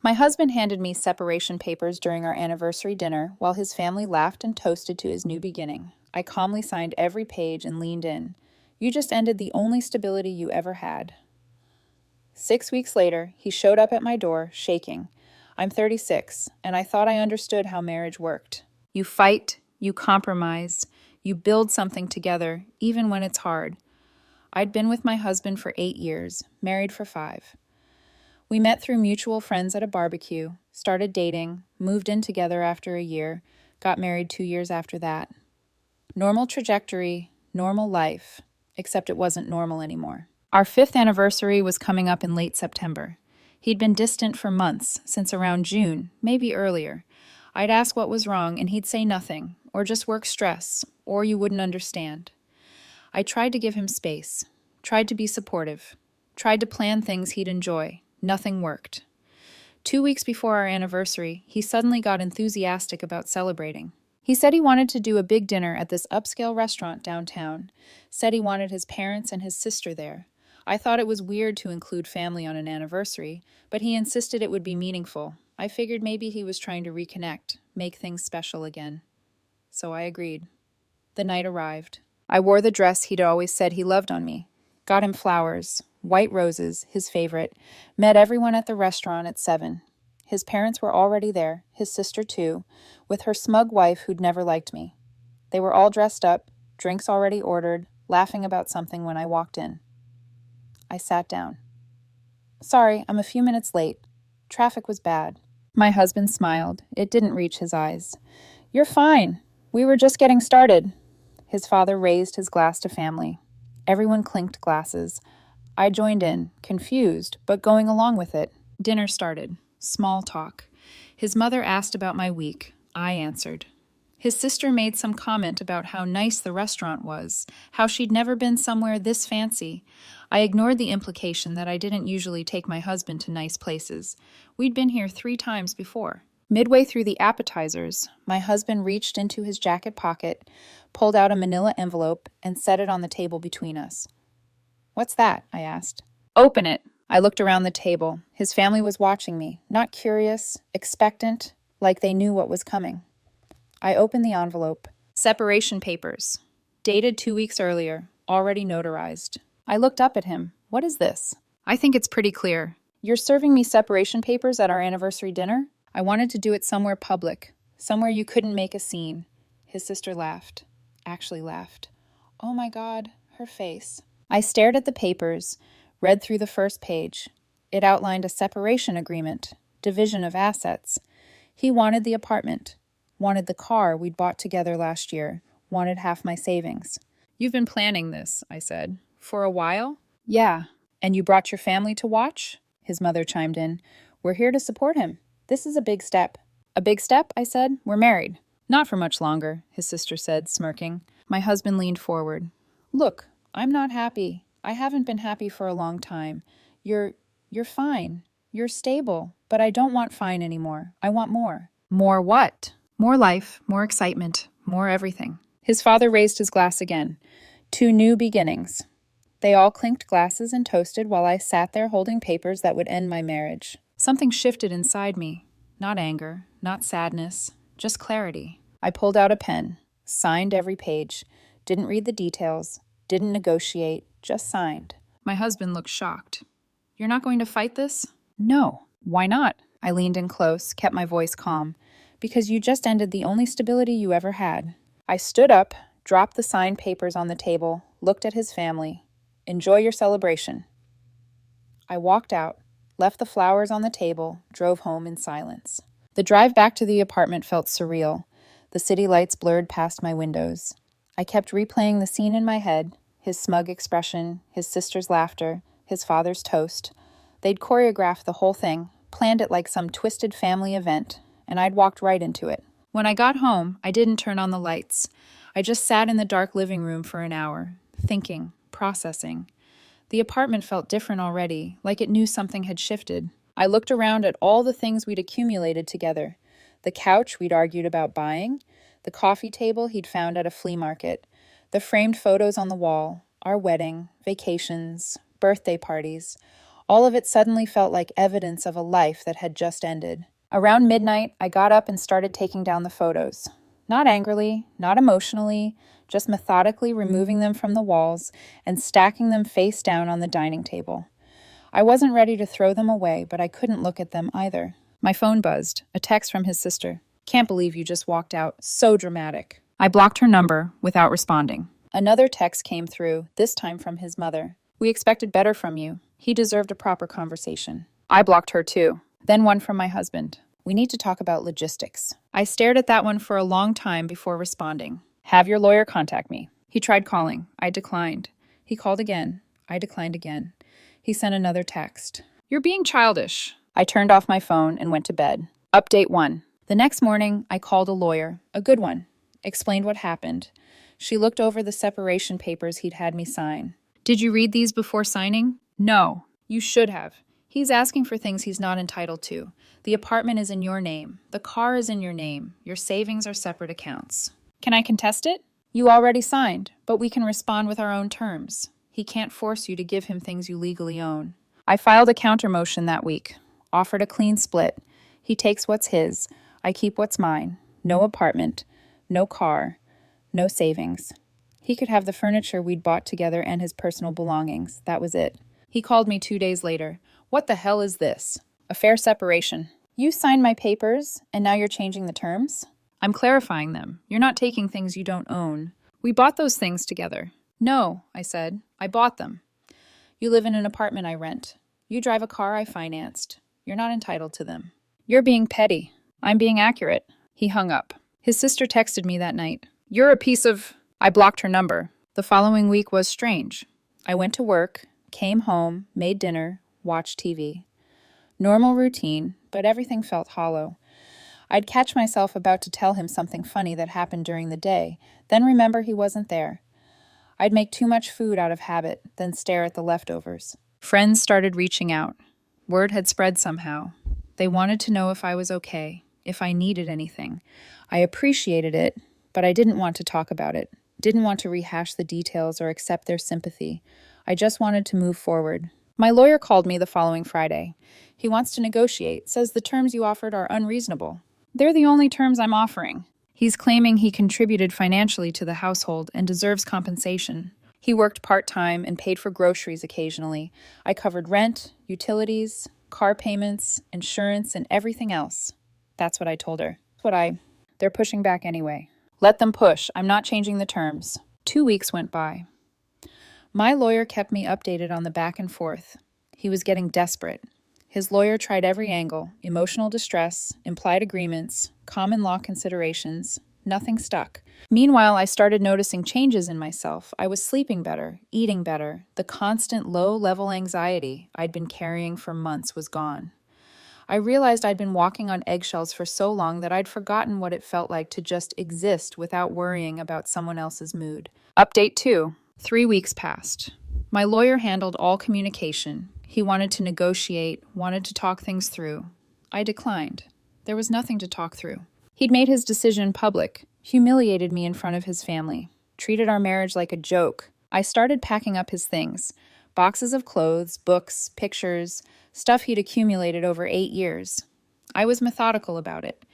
My husband handed me separation papers during our anniversary dinner while his family laughed and toasted to his new beginning. I calmly signed every page and leaned in. You just ended the only stability you ever had. 6 weeks later, he showed up at my door, shaking. I'm 36, and I thought I understood how marriage worked. You fight, you compromise, you build something together, even when it's hard. I'd been with my husband for 8 years, married for 5. We met through mutual friends at a barbecue, started dating, moved in together after a year, got married 2 years after that. Normal trajectory, normal life, except it wasn't normal anymore. Our 5th anniversary was coming up in late September. He'd been distant for months, since around June, maybe earlier. I'd ask what was wrong, and he'd say nothing, or just work stress, or you wouldn't understand. I tried to give him space, tried to be supportive, tried to plan things he'd enjoy. Nothing worked. 2 weeks before our anniversary, he suddenly got enthusiastic about celebrating. He said he wanted to do a big dinner at this upscale restaurant downtown, said he wanted his parents and his sister there. I thought it was weird to include family on an anniversary, but he insisted it would be meaningful. I figured maybe he was trying to reconnect, make things special again. So I agreed. The night arrived. I wore the dress he'd always said he loved on me, got him flowers, white roses, his favorite, met everyone at the restaurant at 7. His parents were already there, his sister too, with her smug wife who'd never liked me. They were all dressed up, drinks already ordered, laughing about something when I walked in. I sat down. Sorry, I'm a few minutes late. Traffic was bad. My husband smiled. It didn't reach his eyes. You're fine. We were just getting started. His father raised his glass to family. Everyone clinked glasses. I joined in, confused, but going along with it. Dinner started. Small talk. His mother asked about my week. I answered. His sister made some comment about how nice the restaurant was, how she'd never been somewhere this fancy. I ignored the implication that I didn't usually take my husband to nice places. We'd been here 3 times before. Midway through the appetizers, my husband reached into his jacket pocket, pulled out a manila envelope, and set it on the table between us. What's that? I asked. Open it. I looked around the table. His family was watching me, not curious, expectant, like they knew what was coming. I opened the envelope. Separation papers. Dated 2 weeks earlier, already notarized. I looked up at him. What is this? I think it's pretty clear. You're serving me separation papers at our anniversary dinner? I wanted to do it somewhere public, somewhere you couldn't make a scene. His sister laughed. Actually laughed. Oh my God, her face. I stared at the papers, read through the first page. It outlined a separation agreement, division of assets. He wanted the apartment, wanted the car we'd bought together last year, wanted half my savings. You've been planning this, I said. For a while? Yeah. And you brought your family to watch? His mother chimed in. We're here to support him. This is a big step. A big step? I said. We're married. Not for much longer, his sister said, smirking. My husband leaned forward. Look, I'm not happy. I haven't been happy for a long time. You're fine. You're stable. But I don't want fine anymore. I want more. More what? More life, more excitement, more everything. His father raised his glass again. 2 new beginnings. They all clinked glasses and toasted while I sat there holding papers that would end my marriage. Something shifted inside me. Not anger, not sadness, just clarity. I pulled out a pen, signed every page, didn't read the details, didn't negotiate, just signed. My husband looked shocked. You're not going to fight this? No. Why not? I leaned in close, kept my voice calm. Because you just ended the only stability you ever had. I stood up, dropped the signed papers on the table, looked at his family. Enjoy your celebration. I walked out, left the flowers on the table, drove home in silence. The drive back to the apartment felt surreal. The city lights blurred past my windows. I kept replaying the scene in my head, his smug expression, his sister's laughter, his father's toast. They'd choreographed the whole thing, planned it like some twisted family event, and I'd walked right into it. When I got home, I didn't turn on the lights. I just sat in the dark living room for an hour, thinking, processing. The apartment felt different already, like it knew something had shifted. I looked around at all the things we'd accumulated together. The couch we'd argued about buying, the coffee table he'd found at a flea market, the framed photos on the wall, our wedding, vacations, birthday parties. All of it suddenly felt like evidence of a life that had just ended. Around midnight, I got up and started taking down the photos. Not angrily, not emotionally, just methodically removing them from the walls and stacking them face down on the dining table. I wasn't ready to throw them away, but I couldn't look at them either. My phone buzzed, a text from his sister. "Can't believe you just walked out. So dramatic." I blocked her number without responding. Another text came through, this time from his mother. "We expected better from you. He deserved a proper conversation." I blocked her too. Then one from my husband. "We need to talk about logistics." I stared at that one for a long time before responding. "Have your lawyer contact me." He tried calling. I declined. He called again. I declined again. He sent another text. "You're being childish." I turned off my phone and went to bed. Update 1. The next morning, I called a lawyer, a good one, explained what happened. She looked over the separation papers he'd had me sign. "Did you read these before signing?" "No." "You should have. He's asking for things he's not entitled to. The apartment is in your name. The car is in your name. Your savings are separate accounts." "Can I contest it?" "You already signed, but we can respond with our own terms. He can't force you to give him things you legally own." I filed a counter motion that week, offered a clean split. He takes what's his. I keep what's mine. No apartment, no car, no savings. He could have the furniture we'd bought together and his personal belongings. That was it. He called me 2 days later. "What the hell is this?" "A fair separation." "You signed my papers, and now you're changing the terms?" "I'm clarifying them. You're not taking things you don't own. We bought those things together." "No," I said. "I bought them. You live in an apartment I rent. You drive a car I financed. You're not entitled to them." "You're being petty." "I'm being accurate." He hung up. His sister texted me that night. "You're a piece of—" I blocked her number. The following week was strange. I went to work, came home, made dinner, watched TV. Normal routine, but everything felt hollow. I'd catch myself about to tell him something funny that happened during the day, then remember he wasn't there. I'd make too much food out of habit, then stare at the leftovers. Friends started reaching out. Word had spread somehow. They wanted to know if I was okay, if I needed anything. I appreciated it, but I didn't want to talk about it. Didn't want to rehash the details or accept their sympathy. I just wanted to move forward. My lawyer called me the following Friday. He wants to negotiate, says the terms you offered are unreasonable. They're the only terms I'm offering. He's claiming he contributed financially to the household and deserves compensation. He worked part-time and paid for groceries occasionally. I covered rent, utilities, car payments, insurance, and everything else. That's what I told her. They're pushing back anyway. Let them push. I'm not changing the terms. 2 weeks went by. My lawyer kept me updated on the back and forth. He was getting desperate. His lawyer tried every angle: emotional distress, implied agreements, common law considerations. Nothing stuck. Meanwhile, I started noticing changes in myself. I was sleeping better, eating better. The constant low-level anxiety I'd been carrying for months was gone. I realized I'd been walking on eggshells for so long that I'd forgotten what it felt like to just exist without worrying about someone else's mood. Update 2. 3 weeks passed. My lawyer handled all communication. He wanted to negotiate, wanted to talk things through. I declined. There was nothing to talk through. He'd made his decision public, humiliated me in front of his family, treated our marriage like a joke. I started packing up his things. Boxes of clothes, books, pictures, stuff he'd accumulated over 8 years. I was methodical about it.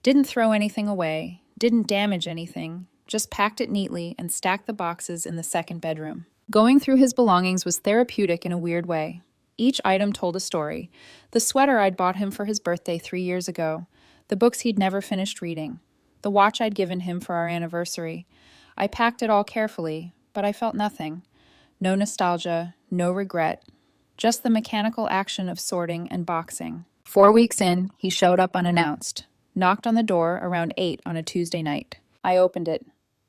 Didn't throw anything away, didn't damage anything, just packed it neatly and stacked the boxes in the second bedroom. Going through his belongings was therapeutic in a weird way. Each item told a story. The sweater I'd bought him for his birthday 3 years ago. The books he'd never finished reading. The watch I'd given him for our anniversary. I packed it all carefully, but I felt nothing. No nostalgia, no regret. Just the mechanical action of sorting and boxing. 4 weeks in, he showed up unannounced. Knocked on the door around 8 on a Tuesday night. I opened it.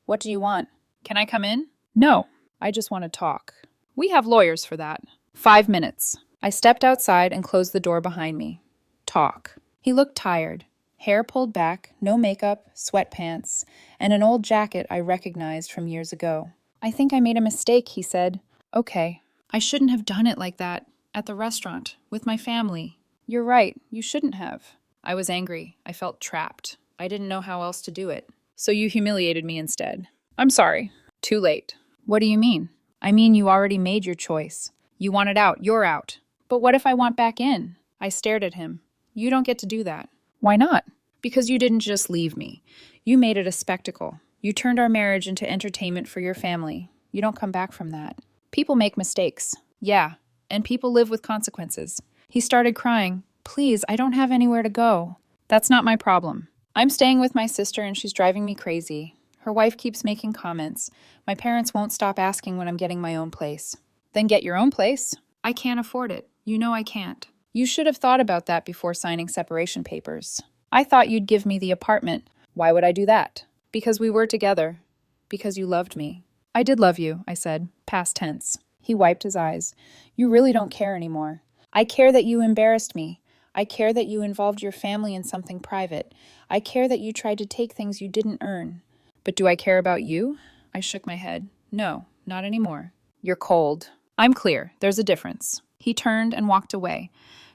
"What do you want?" "Can I come in?" "No. I just want to talk." "We have lawyers for that." 5 minutes. I stepped outside and closed the door behind me. Talk. He looked tired. Hair pulled back, no makeup, sweatpants, and an old jacket I recognized from years ago. "I think I made a mistake," he said. "Okay. I shouldn't have done it like that. At the restaurant. With my family." "You're right. You shouldn't have." I was angry. I felt trapped. I didn't know how else to do it. "So you humiliated me instead." "I'm sorry." "Too late." "What do you mean?" "I mean you already made your choice. You wanted out. You're out." But what if I want back in? I stared at him. You don't get to do that. Why not? Because you didn't just leave me. You made it a spectacle. You turned our marriage into entertainment for your family. You don't come back from that. People make mistakes. Yeah, and people live with consequences. He started crying. Please, I don't have anywhere to go. That's not my problem. I'm staying with my sister and she's driving me crazy. Her wife keeps making comments. My parents won't stop asking when I'm getting my own place. Then get your own place. I can't afford it. You know I can't. You should have thought about that before signing separation papers. I thought you'd give me the apartment. Why would I do that? Because we were together. Because you loved me. I did love you, I said, past tense. He wiped his eyes. You really don't care anymore. I care that you embarrassed me. I care that you involved your family in something private. I care that you tried to take things you didn't earn. But do I care about you? I shook my head. No, not anymore. You're cold. I'm clear. There's a difference. He turned and walked away,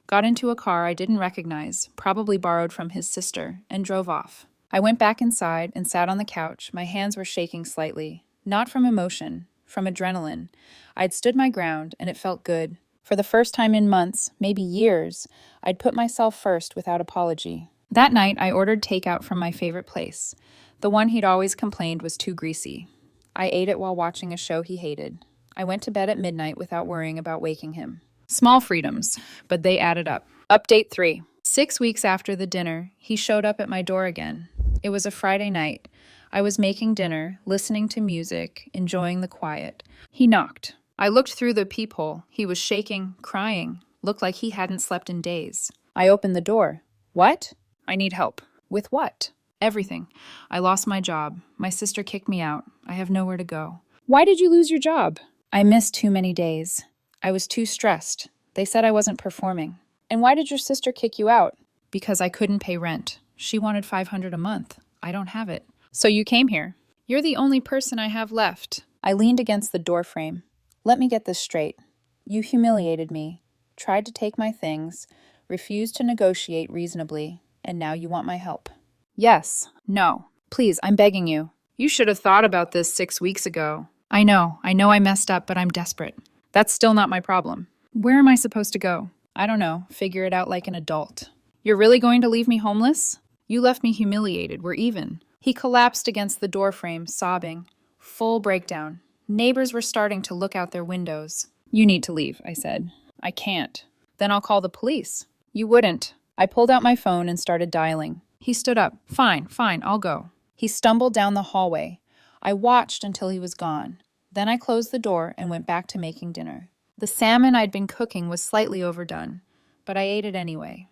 got into a car I didn't recognize, probably borrowed from his sister, and drove off. I went back inside and sat on the couch. My hands were shaking slightly. Not from emotion, from adrenaline. I'd stood my ground, and it felt good. For the first time in months, maybe years, I'd put myself first without apology. That night, I ordered takeout from my favorite place. The one he'd always complained was too greasy. I ate it while watching a show he hated. I went to bed at midnight without worrying about waking him. Small freedoms, but they added up. Update 3. 6 weeks after the dinner, he showed up at my door again. It was a Friday night. I was making dinner, listening to music, enjoying the quiet. He knocked. I looked through the peephole. He was shaking, crying. Looked like he hadn't slept in days. I opened the door. What? I need help. With what? Everything. I lost my job. My sister kicked me out. I have nowhere to go. Why did you lose your job? I missed too many days. I was too stressed. They said I wasn't performing. And why did your sister kick you out? Because I couldn't pay rent. She wanted $500 a month. I don't have it. So you came here. You're the only person I have left. I leaned against the doorframe. Let me get this straight. You humiliated me, tried to take my things, refused to negotiate reasonably, and now you want my help. Yes. No. Please, I'm begging you. You should have thought about this 6 weeks ago. I know I messed up, but I'm desperate. That's still not my problem. Where am I supposed to go? I don't know. Figure it out like an adult. You're really going to leave me homeless? You left me humiliated. We're even. He collapsed against the doorframe, sobbing. Full breakdown. Neighbors were starting to look out their windows. You need to leave, I said. I can't. Then I'll call the police. You wouldn't. I pulled out my phone and started dialing. He stood up. Fine, I'll go. He stumbled down the hallway. I watched until he was gone. Then I closed the door and went back to making dinner. The salmon I'd been cooking was slightly overdone, but I ate it anyway.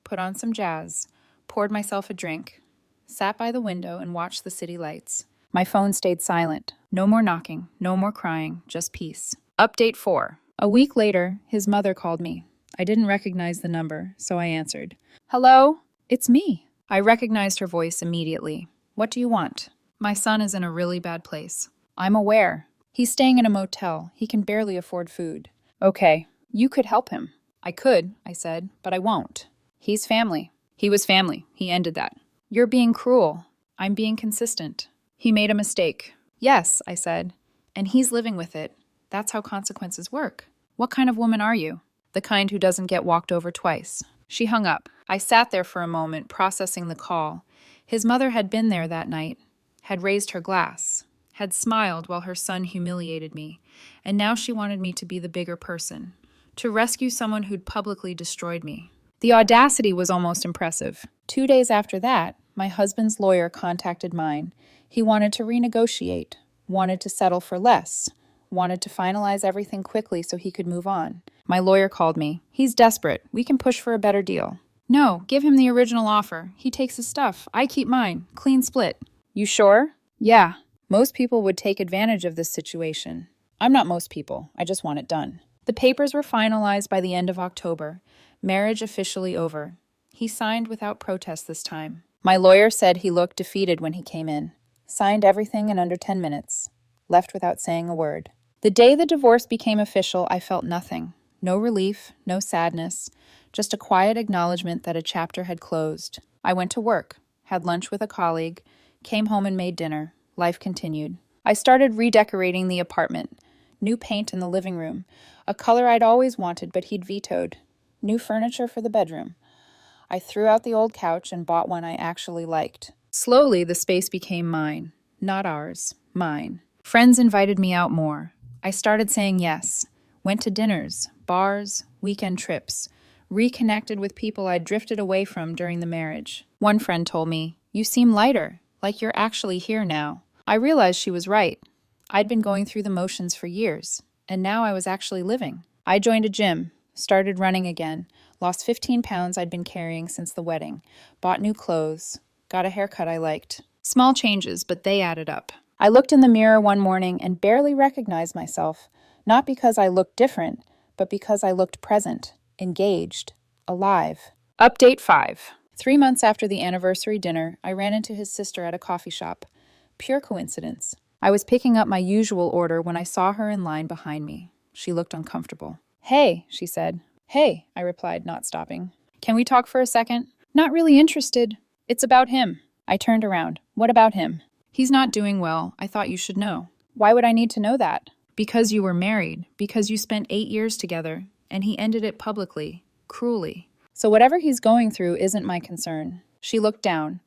Put on some jazz, poured myself a drink, sat by the window and watched the city lights. My phone stayed silent. No more knocking, no more crying, just peace. Update 4. A week later, his mother called me. I didn't recognize the number, so I answered. Hello? It's me. I recognized her voice immediately. What do you want? My son is in a really bad place. I'm aware. He's staying in a motel. He can barely afford food. Okay, you could help him. I could, I said, but I won't. He's family. He was family. He ended that. You're being cruel. I'm being consistent. He made a mistake. Yes, I said. And he's living with it. That's how consequences work. What kind of woman are you? The kind who doesn't get walked over twice. She hung up. I sat there for a moment, processing the call. His mother had been there that night, had raised her glass, had smiled while her son humiliated me, and now she wanted me to be the bigger person, to rescue someone who'd publicly destroyed me. The audacity was almost impressive. 2 days after that, my husband's lawyer contacted mine. He wanted to renegotiate, wanted to settle for less, wanted to finalize everything quickly so he could move on. My lawyer called me. He's desperate. We can push for a better deal. No, give him the original offer. He takes his stuff. I keep mine. Clean split. You sure? Yeah. Most people would take advantage of this situation. I'm not most people. I just want it done. The papers were finalized by the end of October. Marriage officially over. He signed without protest this time. My lawyer said he looked defeated when he came in. Signed everything in under 10 minutes. Left without saying a word. The day the divorce became official, I felt nothing. No relief, no sadness, just a quiet acknowledgement that a chapter had closed. I went to work, had lunch with a colleague, came home and made dinner. Life continued. I started redecorating the apartment. New paint in the living room, a color I'd always wanted but he'd vetoed. New furniture for the bedroom. I threw out the old couch and bought one I actually liked. Slowly, the space became mine. Not ours, mine. Friends invited me out more. I started saying yes. Went to dinners, bars, weekend trips. Reconnected with people I'd drifted away from during the marriage. One friend told me, "You seem lighter, like you're actually here now." I realized she was right. I'd been going through the motions for years, and now I was actually living. I joined a gym, started running again, lost 15 pounds I'd been carrying since the wedding, bought new clothes, got a haircut I liked. Small changes, but they added up. I looked in the mirror one morning and barely recognized myself, not because I looked different, but because I looked present, engaged, alive. Update 5. 3 months after the anniversary dinner, I ran into his sister at a coffee shop. Pure coincidence. I was picking up my usual order when I saw her in line behind me. She looked uncomfortable. "Hey," she said. "Hey," I replied, not stopping. "Can we talk for a second?" "Not really interested. It's about him." I turned around. "What about him?" "He's not doing well. I thought you should know." "Why would I need to know that?" "Because you were married. Because you spent 8 years together. And he ended it publicly. Cruelly." "So whatever he's going through isn't my concern." She looked down.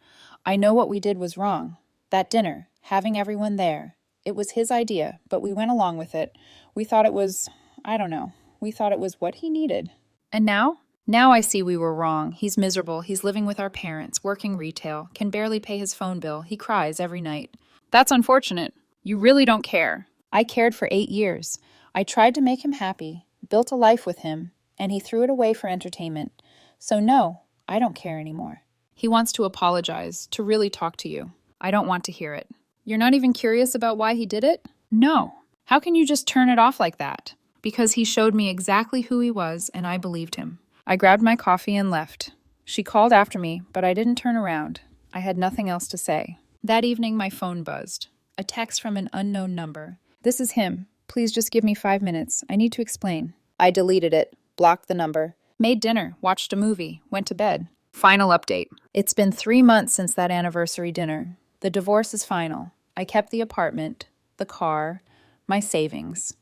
"I know what we did was wrong. That dinner, having everyone there. It was his idea, but we went along with it. We thought it was, I don't know, we thought it was what he needed." "And now?" "Now I see we were wrong. He's miserable. He's living with our parents, working retail, can barely pay his phone bill. He cries every night." "That's unfortunate. You really don't care." "I cared for 8 years. I tried to make him happy, built a life with him, and he threw it away for entertainment. So no, I don't care anymore." "He wants to apologize, to really talk to you." "I don't want to hear it." "You're not even curious about why he did it?" "No." "How can you just turn it off like that?" "Because he showed me exactly who he was, and I believed him." I grabbed my coffee and left. She called after me, but I didn't turn around. I had nothing else to say. That evening, my phone buzzed. A text from an unknown number. "This is him. Please just give me 5 minutes. I need to explain." I deleted it, blocked the number. Made dinner, watched a movie, went to bed. Final update. It's been 3 months since that anniversary dinner. The divorce is final. I kept the apartment, the car, my savings.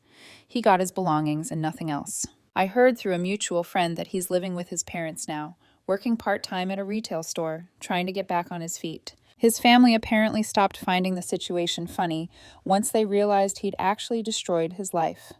He got his belongings and nothing else. I heard through a mutual friend that he's living with his parents now, working part-time at a retail store, trying to get back on his feet. His family apparently stopped finding the situation funny once they realized he'd actually destroyed his life.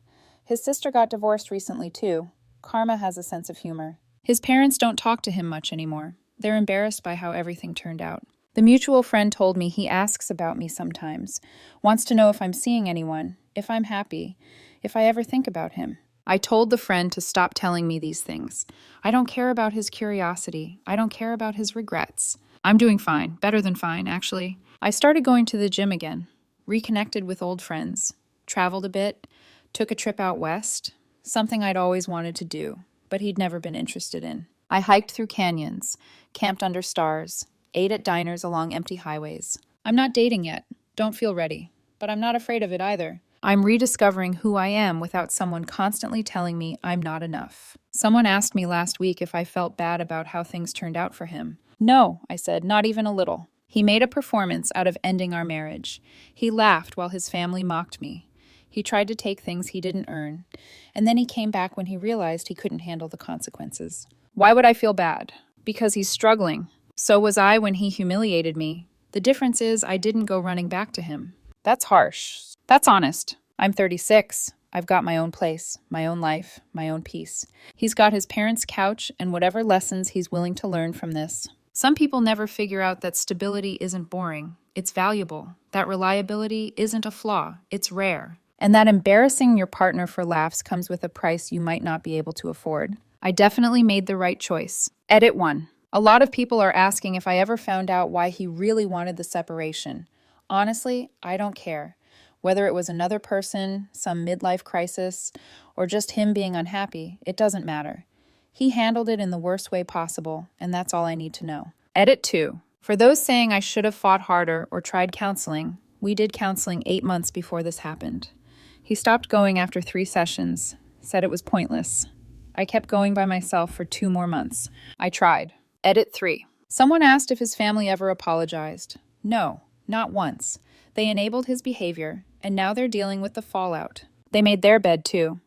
His sister got divorced recently too. Karma has a sense of humor. His parents don't talk to him much anymore. They're embarrassed by how everything turned out. The mutual friend told me he asks about me sometimes, wants to know if I'm seeing anyone, if I'm happy, if I ever think about him. I told the friend to stop telling me these things. I don't care about his curiosity. I don't care about his regrets. I'm doing fine, better than fine, actually. I started going to the gym again, reconnected with old friends, traveled a bit, took a trip out west, something I'd always wanted to do, but he'd never been interested in. I hiked through canyons, camped under stars, ate at diners along empty highways. I'm not dating yet, don't feel ready, but I'm not afraid of it either. I'm rediscovering who I am without someone constantly telling me I'm not enough. Someone asked me last week if I felt bad about how things turned out for him. "No," I said, "not even a little." He made a performance out of ending our marriage. He laughed while his family mocked me. He tried to take things he didn't earn, and then he came back when he realized he couldn't handle the consequences. Why would I feel bad? Because he's struggling. So was I when he humiliated me. The difference is I didn't go running back to him. That's harsh. That's honest. I'm 36. I've got my own place, my own life, my own peace. He's got his parents' couch and whatever lessons he's willing to learn from this. Some people never figure out that stability isn't boring. It's valuable. That reliability isn't a flaw. It's rare. And that embarrassing your partner for laughs comes with a price you might not be able to afford. I definitely made the right choice. Edit 1. A lot of people are asking if I ever found out why he really wanted the separation. Honestly, I don't care. Whether it was another person, some midlife crisis, or just him being unhappy, it doesn't matter. He handled it in the worst way possible, and that's all I need to know. Edit 2. For those saying I should have fought harder or tried counseling, we did counseling 8 months before this happened. He stopped going after 3 sessions, said it was pointless. I kept going by myself for 2 more months. I tried. Edit 3. Someone asked if his family ever apologized. No, not once. They enabled his behavior, and now they're dealing with the fallout. They made their bed too.